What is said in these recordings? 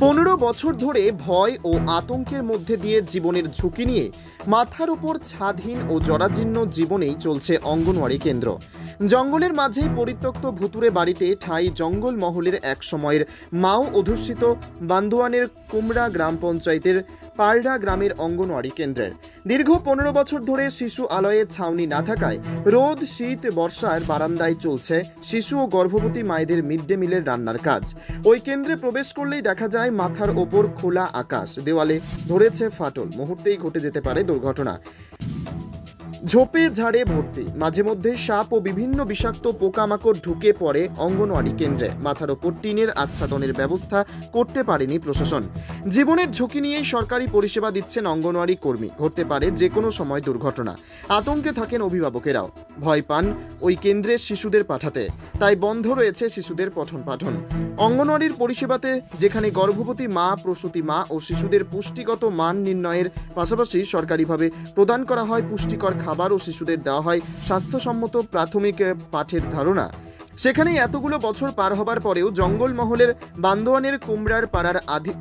15 বছর ধরে ভয় ও আতঙ্কের মধ্যে দিয়ে জীবনের ঝুঁকি নিয়ে মাথার উপর ছাদহীন ও জরাজীর্ণ জীবনেই চলছে অঙ্গনওয়াড়ি কেন্দ্র। জঙ্গলের মাঝে পরিত্যক্ত ভুতুরে বাড়িতে ঠাঁই জঙ্গল মহলের এক সময়ের মাও অধ্যুষিত বান্দোয়ানের কুমড়া গ্রাম পঞ্চায়েতের পারডা গ্রামের অঙ্গনওয়াড়ি কেন্দ্রের। দীর্ঘ 15 বছর ধরে শিশু আলয়ে ছাউনি না থাকায় রোদ শীত বর্ষার বারান্দায় চলছে শিশু ও গর্ভবতী মায়েদের মিড ডে মিলের রান্নার কাজ। ওই কেন্দ্রে প্রবেশ করলেই দেখা যায় মাথার ওপর খোলা আকাশ, দেওয়ালে ধরেছে ফাটল, মুহূর্তেই ঘটে যেতে পারে দুর্ঘটনা। ঝোপে ঝাড়ে ভর্তি, মাঝে মধ্যে সাপ ও বিভিন্ন বিষাক্ত পোকামাকড় ঢুকে পড়ে অঙ্গনওয়াড়ি কেন্দ্রে। মাথার ওপর টিনের আচ্ছাদনের ব্যবস্থা করতে পারেনি প্রশাসন। জীবনের ঝুঁকি নিয়েই সরকারি পরিষেবা দিচ্ছেন অঙ্গনওয়াড়ি কর্মী। ঘটতে পারে যে কোনো সময় দুর্ঘটনা। আতঙ্কে থাকেন অভিভাবকেরাও, ভয় পান ওই কেন্দ্রে শিশুদের পাঠাতে, তাই বন্ধ রয়েছে শিশুদের পঠন পাঠন। অঙ্গনওয়াড়ির পরিষেবাতে যেখানে গর্ভবতী মা, প্রসূতি মা ও শিশুদের পুষ্টিগত মান নির্ণয়ের পাশাপাশি সরকারিভাবে প্রদান করা হয় পুষ্টিকর খাবার ও শিশুদের দেওয়া হয় স্বাস্থ্যসম্মত প্রাথমিক পাঠের ধারণা, সেখানেই এতগুলো বছর পার হবার পরেও জঙ্গলমহলের বান্দোয়ানের কুমড়ার পাড়ার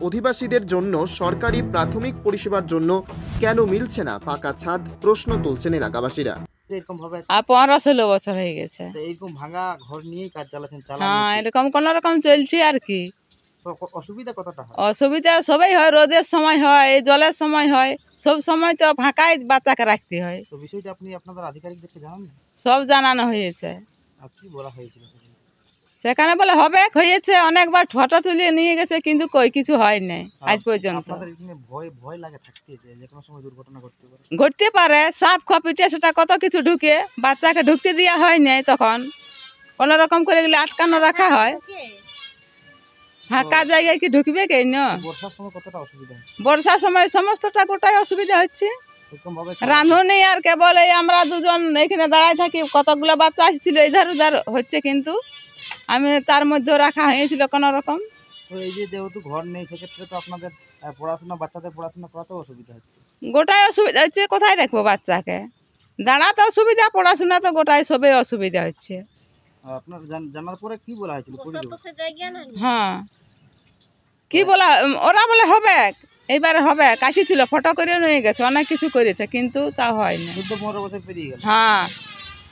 অধিবাসীদের জন্য সরকারি প্রাথমিক পরিষেবার জন্য কেন মিলছে না পাকা ছাদ, প্রশ্ন তুলছেন এলাকাবাসীরা। 15-16 বছর হয়ে গেছে এইরকম ভাঙা ঘর নিয়েই কাজ চালাচ্ছেন? হ্যাঁ, এরকম কোন রকম চলছে আর কি। অসুবিধা কতটা হয়? অসুবিধা সবাই হয়, রোদের সময় হয়, জলের সময় হয়, সব সময় তো ফাঁকাই বাচ্চাকে রাখতে হয়। তো বিষয়টা আপনি আপনাদের আধিকারিকদেরকে জানান? সব জানানো হয়েছে। আর কি বলা হয়েছিল সেখানে? বলে হবে, হয়েছে, অনেকবার ফটো তুলিয়ে নিয়ে গেছে, কিন্তু কই কিছু হয় নাই আজ পর্যন্ত। আপনাদের এখানে ভয় লাগে থাকতে যে কোনো সময় দুর্ঘটনা ঘটতে পারে, সাপ খপিটে সেটা কত কিছু ঢুকে, বাচ্চাকে ঢুকতে দেওয়া হয় নাই, তখন কোনো রকম করে গেলে আটকানো রাখা হয়। ফাঁকা জায়গায় কি ঢুকবে কেন? বর্ষার সময় কতটা অসুবিধা? বর্ষার সময় সমস্তটা গোটাই অসুবিধা হচ্ছে। রাঁধুনি আর কেবল এই আমরা দুজন এখানে দাঁড়ায় থাকি, কতগুলো বাচ্চা আসছিল ইধার উধার হচ্ছে, কিন্তু আমি তার মধ্যে রাখা হয়েছিল কোন রকম। তো এই যে যেহেতু ঘর নেই, সেক্ষেত্রে তো আপনাদের পড়াশোনা, বাচ্চাদের পড়াশোনা কত অসুবিধা হচ্ছে? গোটাই অসুবিধা হচ্ছে, কোথায় রাখবো বাচ্চাকে? দাঁড়াতে অসুবিধা, পড়াশোনা তো গোটাই সবই অসুবিধা হচ্ছে। আপনার জানার পরে কি বলা হয়েছিল? হ্যাঁ, কি বলা, ওরা বলে হবে, এইবারে হবে, কাশি ছিল, ফটো করে নিয়ে গেছে, অনেক কিছু করেছে, কিন্তু তা হয় না। 14-15 বছর পেরিয়ে গেল। হ্যাঁ।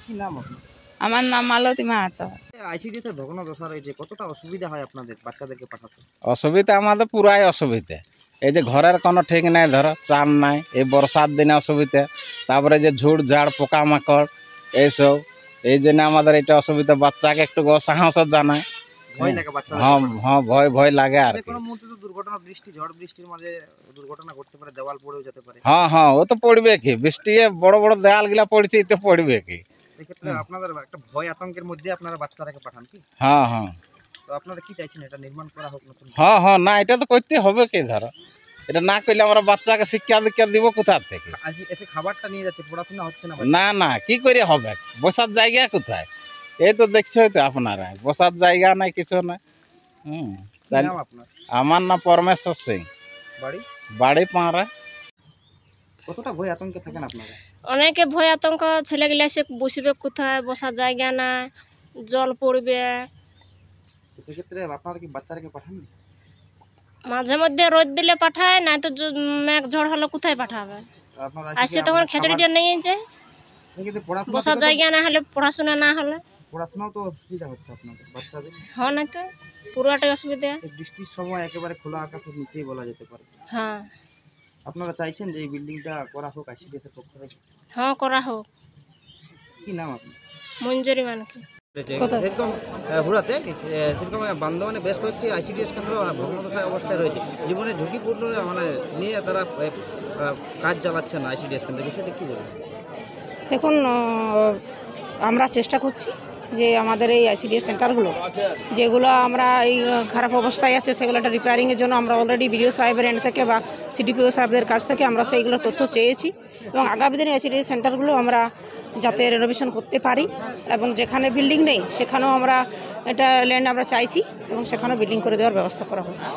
কি নাম আপনার? আমার নাম মালতী মাহাতো। আইসিডিএস ভগ্ন দশা রয়েছে, কতটা অসুবিধা হয় আপনাদের বাচ্চাদেরকে পাঠাতে? অসুবিধা আমাদের পুরাই অসুবিধা। এই যে ঘরের কোনো ঠিক নাই, ধরো চান নাই, এই বর্ষার দিনে অসুবিধা, তারপরে যে ঝুড় ঝাড় পোকামাকড় এইসব, এই জন্য আমাদের এটা অসুবিধা। বাচ্চাকে একটু অসাহস জানায়, ভয় লাগে বাচ্চা? হ্যাঁ, ভয় লাগে। আর কোনো মুহূর্তে তো দুর্ঘটনা, বৃষ্টি ঝড় বৃষ্টির মাঝে দুর্ঘটনা ঘটতে পারে, দেওয়াল পড়েও যেতে পারে। হ্যাঁ, ও তো পড়বে কি, বৃষ্টি বড় বড় দেয়াল গুলা পড়ছে, এতে পড়বে কি। সেক্ষেত্রে আপনাদের একটা ভয় আতঙ্কের মধ্যে আপনারা বাচ্চাটাকে পাঠান কি? হ্যাঁ। তো আপনারা কি চাইছেন, এটা নির্মাণ করা হোক নতুন? হ্যাঁ, না, এটা তো করতে হবে কি, ধরো এটা না করলে আমরা বাচ্চাকে শিক্ষা দীক্ষা দিব কোথা থেকে? এসে খাবারটা নিয়ে যাচ্ছে, পড়াশোনা হচ্ছে না। না, কি করে হবে? বসার জায়গা কোথায়? এই তো দেখছোই তো আপনারা, বসার জায়গা নাই, কিছু নাই। আমার নাম পরমেশ্বর সিং, বাড়ি পাঁড়া। কতটা ভয় আতঙ্কে থাকেন আপনারা? অনেকে ভয় আতঙ্ক, ছেলেগুলা এসে বসবে কোথায়, বসার জায়গা না, জল পড়বে। সেক্ষেত্রে আপনারা কি বাচ্চাটাকে পাঠান? মাঝে মধ্যে রোদ দিলে পাঠায়, না তো মেঘ ঝড় হলে কোথায় পাঠাবে? আসছে তখন খেচড়িটা নিয়ে যায়, বসার জায়গা না হলে, পড়াশোনা না হলে। পড়াশোনাও তো অসুবিধা হচ্ছে আপনাদের বাচ্চাদের? হ্যাঁ, না তো পুরোটাই অসুবিধা। বৃষ্টির সময় একেবারে খোলা আকাশের নিচেই বলা যেতে পারে। হ্যাঁ। আপনারা চাইছেন যে এই বিল্ডিংটা করা হোক আইসিডিএস এর পক্ষ থেকে? হ্যাঁ, করা হোক। কি নাম আপনার? মঞ্জুরি মানকি। এরকম হুড়াতে সেরকম বান্দোয়ানে বেশ কয়েকটি আইসিডিএস কেন্দ্র ভগ্নদশায় অবস্থায় রয়েছে, জীবনে ঝুঁকিপূর্ণ নিয়ে তারা কাজ চালাচ্ছেন আইসিডিএস কেন্দ্র, বিষয়টা কি বলবেন? দেখুন, আমরা চেষ্টা করছি যে আমাদের এই আইসিডিএস সেন্টারগুলো যেগুলো আমরা এই খারাপ অবস্থায় আছে, সেগুলো একটা রিপেয়ারিংয়ের জন্য আমরা অলরেডি বিডিও সাহেবের এন্ড থেকে বা সিডিপিও সাহেবদের কাছ থেকে আমরা সেইগুলো তথ্য চেয়েছি, এবং আগামী দিনে আইসিডিএস সেন্টারগুলো আমরা যাতে রেনোভেশন করতে পারি, এবং যেখানে বিল্ডিং নেই সেখানেও আমরা এটা ল্যান্ড আমরা চাইছি, এবং সেখানেও বিল্ডিং করে দেওয়ার ব্যবস্থা করা হচ্ছে।